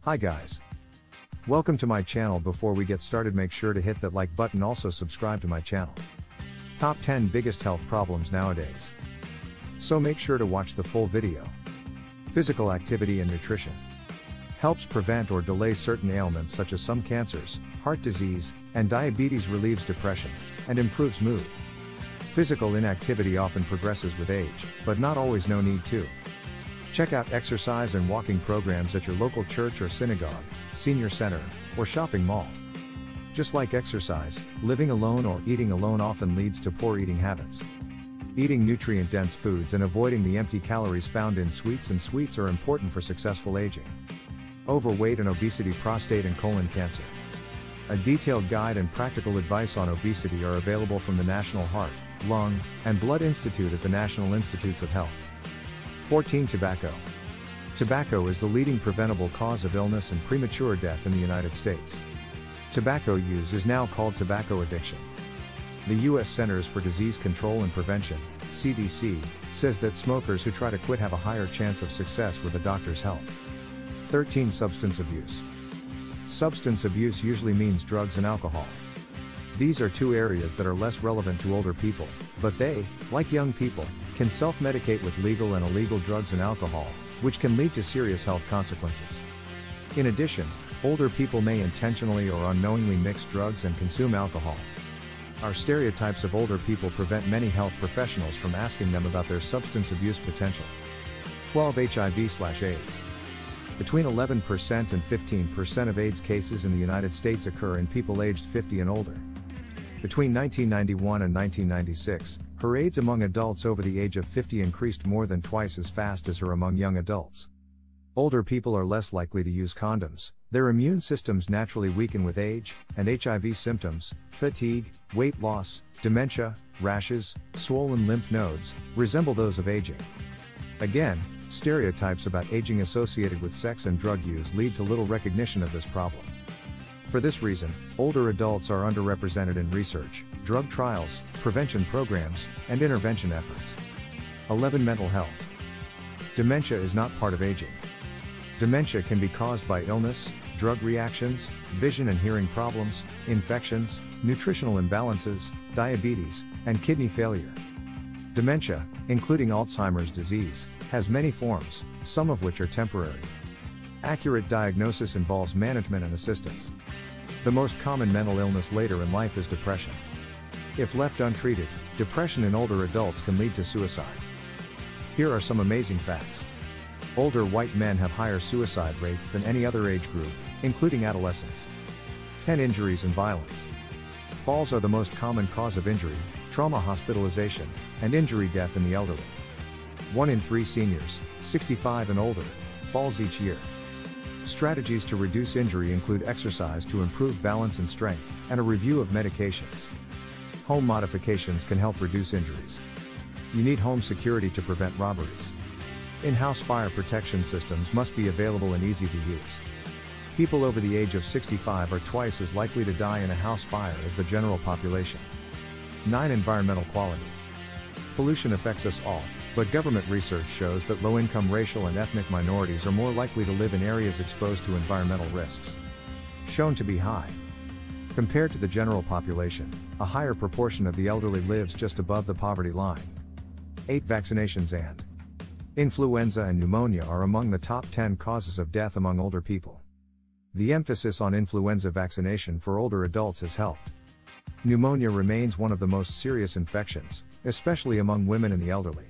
Hi guys. Welcome to my channel. Before we get started, make sure to hit that like button, also subscribe to my channel. Top 10 biggest health problems nowadays. So make sure to watch the full video. Physical activity and nutrition. Helps prevent or delay certain ailments such as some cancers, heart disease, and diabetes, relieves depression, and improves mood. Physical inactivity often progresses with age, but not always. No need to. Check out exercise and walking programs at your local church or synagogue, senior center, or shopping mall. Just like exercise, living alone or eating alone often leads to poor eating habits. Eating nutrient-dense foods and avoiding the empty calories found in sweets are important for successful aging. Overweight and obesity, prostate and colon cancer. A detailed guide and practical advice on obesity are available from the National Heart, Lung, and Blood Institute at the National Institutes of Health. 14. Tobacco. Tobacco is the leading preventable cause of illness and premature death in the United States. Tobacco use is now called tobacco addiction. The U.S. Centers for Disease Control and Prevention, CDC, says that smokers who try to quit have a higher chance of success with a doctor's help. 13. Substance abuse. Substance abuse usually means drugs and alcohol. These are two areas that are less relevant to older people, but they, like young people, can self-medicate with legal and illegal drugs and alcohol, which can lead to serious health consequences. In addition, older people may intentionally or unknowingly mix drugs and consume alcohol. Our stereotypes of older people prevent many health professionals from asking them about their substance abuse potential. 12. HIV/AIDS. Between 11% and 15% of AIDS cases in the United States occur in people aged 50 and older. Between 1991 and 1996, her AIDS among adults over the age of 50 increased more than twice as fast as her among young adults. Older people are less likely to use condoms, their immune systems naturally weaken with age, and HIV symptoms, fatigue, weight loss, dementia, rashes, swollen lymph nodes, resemble those of aging. Again, stereotypes about aging associated with sex and drug use lead to little recognition of this problem. For this reason, older adults are underrepresented in research, drug trials, prevention programs, and intervention efforts. 11. Mental health. Dementia is not part of aging. Dementia can be caused by illness, drug reactions, vision and hearing problems, infections, nutritional imbalances, diabetes, and kidney failure. Dementia, including Alzheimer's disease, has many forms, some of which are temporary. Accurate diagnosis involves management and assistance. The most common mental illness later in life is depression. If left untreated, depression in older adults can lead to suicide. Here are some amazing facts. Older white men have higher suicide rates than any other age group, including adolescents. 10. Injuries and violence. Falls are the most common cause of injury, trauma, hospitalization, and injury death in the elderly. 1 in 3 seniors, 65 and older, falls each year. Strategies to reduce injury include exercise to improve balance and strength, and a review of medications. Home modifications can help reduce injuries. You need home security to prevent robberies. In-house fire protection systems must be available and easy to use. People over the age of 65 are twice as likely to die in a house fire as the general population. 9. Environmental quality. Pollution affects us all, but government research shows that low-income racial and ethnic minorities are more likely to live in areas exposed to environmental risks. Shown to be high. Compared to the general population, a higher proportion of the elderly lives just above the poverty line. 8. Vaccinations and influenza and pneumonia are among the top 10 causes of death among older people. The emphasis on influenza vaccination for older adults has helped. Pneumonia remains one of the most serious infections, especially among women and the elderly.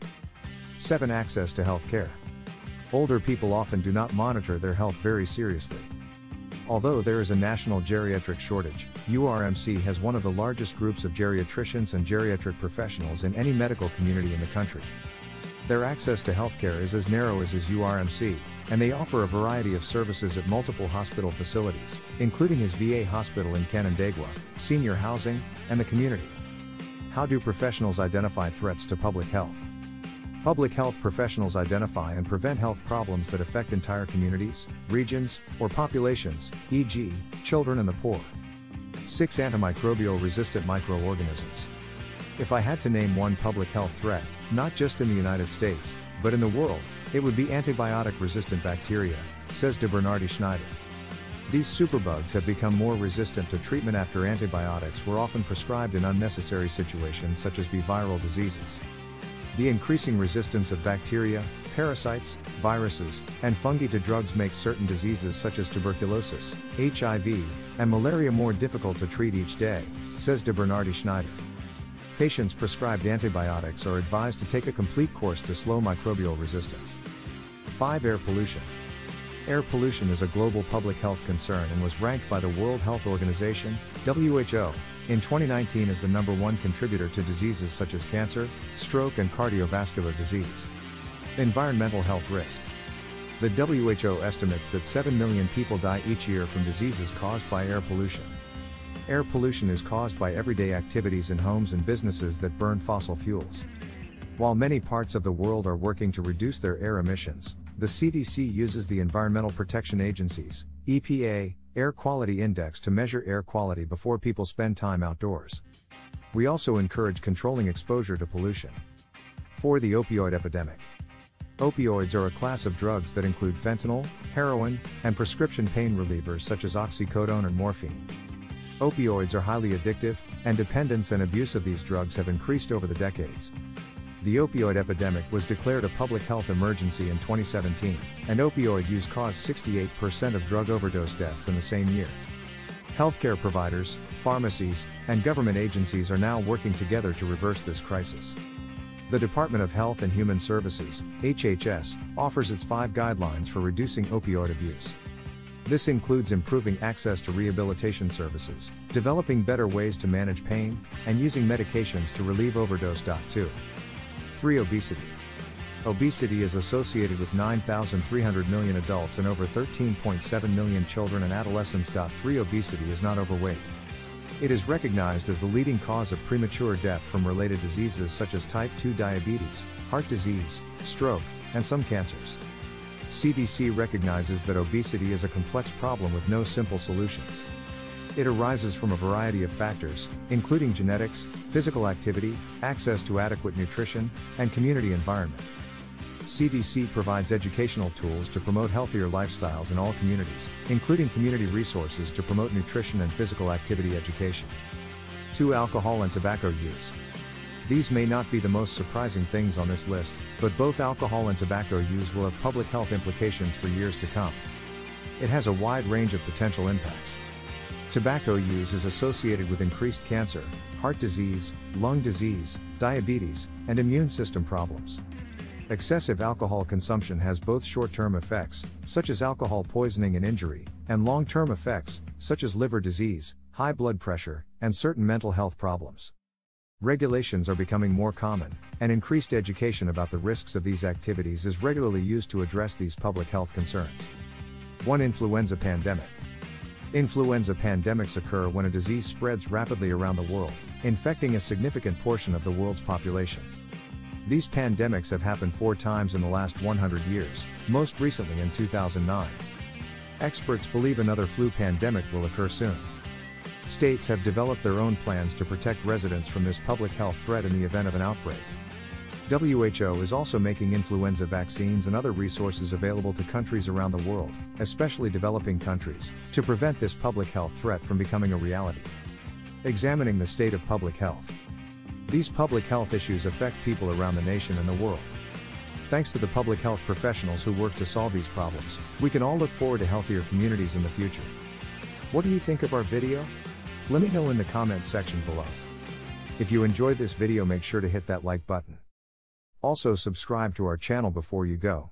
7. Access to health care. Older people often do not monitor their health very seriously. Although there is a national geriatric shortage, URMC has one of the largest groups of geriatricians and geriatric professionals in any medical community in the country. Their access to healthcare is as narrow as is URMC, and they offer a variety of services at multiple hospital facilities, including his VA hospital in Canandaigua, senior housing, and the community. How do professionals identify threats to public health? Public health professionals identify and prevent health problems that affect entire communities, regions, or populations, e.g., children and the poor. 6. Antimicrobial resistant microorganisms. If I had to name one public health threat, not just in the United States, but in the world, it would be antibiotic-resistant bacteria, says de Bernardi Schneider. These superbugs have become more resistant to treatment after antibiotics were often prescribed in unnecessary situations such as viral diseases. The increasing resistance of bacteria, parasites, viruses, and fungi to drugs makes certain diseases such as tuberculosis, HIV, and malaria more difficult to treat each day, says de Bernardi Schneider. Patients prescribed antibiotics are advised to take a complete course to slow microbial resistance. 5. Air pollution. Air pollution is a global public health concern and was ranked by the World Health Organization, WHO, in 2019 as the #1 contributor to diseases such as cancer, stroke and cardiovascular disease. Environmental health risk. The WHO estimates that 7 million people die each year from diseases caused by air pollution. Air pollution is caused by everyday activities in homes and businesses that burn fossil fuels. While many parts of the world are working to reduce their air emissions, the CDC uses the Environmental Protection Agency's EPA Air Quality Index to measure air quality before people spend time outdoors. We also encourage controlling exposure to pollution. 4. The opioid epidemic. Opioids are a class of drugs that include fentanyl, heroin, and prescription pain relievers such as oxycodone and morphine. Opioids are highly addictive, and dependence and abuse of these drugs have increased over the decades. The opioid epidemic was declared a public health emergency in 2017, and opioid use caused 68% of drug overdose deaths in the same year. Healthcare providers, pharmacies, and government agencies are now working together to reverse this crisis. The Department of Health and Human Services, HHS, offers its 5 guidelines for reducing opioid abuse. This includes improving access to rehabilitation services, developing better ways to manage pain, and using medications to relieve overdose. 2. 3. Obesity. Obesity is associated with 9,300 million adults and over 13.7 million children and adolescents. 3. Obesity is not overweight. It is recognized as the leading cause of premature death from related diseases such as type 2 diabetes, heart disease, stroke, and some cancers. CDC recognizes that obesity is a complex problem with no simple solutions. It arises from a variety of factors, including genetics, physical activity, access to adequate nutrition, and community environment. CDC provides educational tools to promote healthier lifestyles in all communities, including community resources to promote nutrition and physical activity education. 2. Alcohol and tobacco use. These may not be the most surprising things on this list, but both alcohol and tobacco use will have public health implications for years to come. It has a wide range of potential impacts. Tobacco use is associated with increased cancer, heart disease, lung disease, diabetes, and immune system problems. Excessive alcohol consumption has both short-term effects, such as alcohol poisoning and injury, and long-term effects, such as liver disease, high blood pressure, and certain mental health problems. Regulations are becoming more common, and increased education about the risks of these activities is regularly used to address these public health concerns. 1. Influenza pandemic. Influenza pandemics occur when a disease spreads rapidly around the world, infecting a significant portion of the world's population. These pandemics have happened 4 times in the last 100 years, most recently in 2009. Experts believe another flu pandemic will occur soon. States have developed their own plans to protect residents from this public health threat in the event of an outbreak. WHO is also making influenza vaccines and other resources available to countries around the world, especially developing countries, to prevent this public health threat from becoming a reality. Examining the state of public health. These public health issues affect people around the nation and the world. Thanks to the public health professionals who work to solve these problems, we can all look forward to healthier communities in the future. What do you think of our video? Let me know in the comments section below. If you enjoyed this video, make sure to hit that like button. Also subscribe to our channel before you go.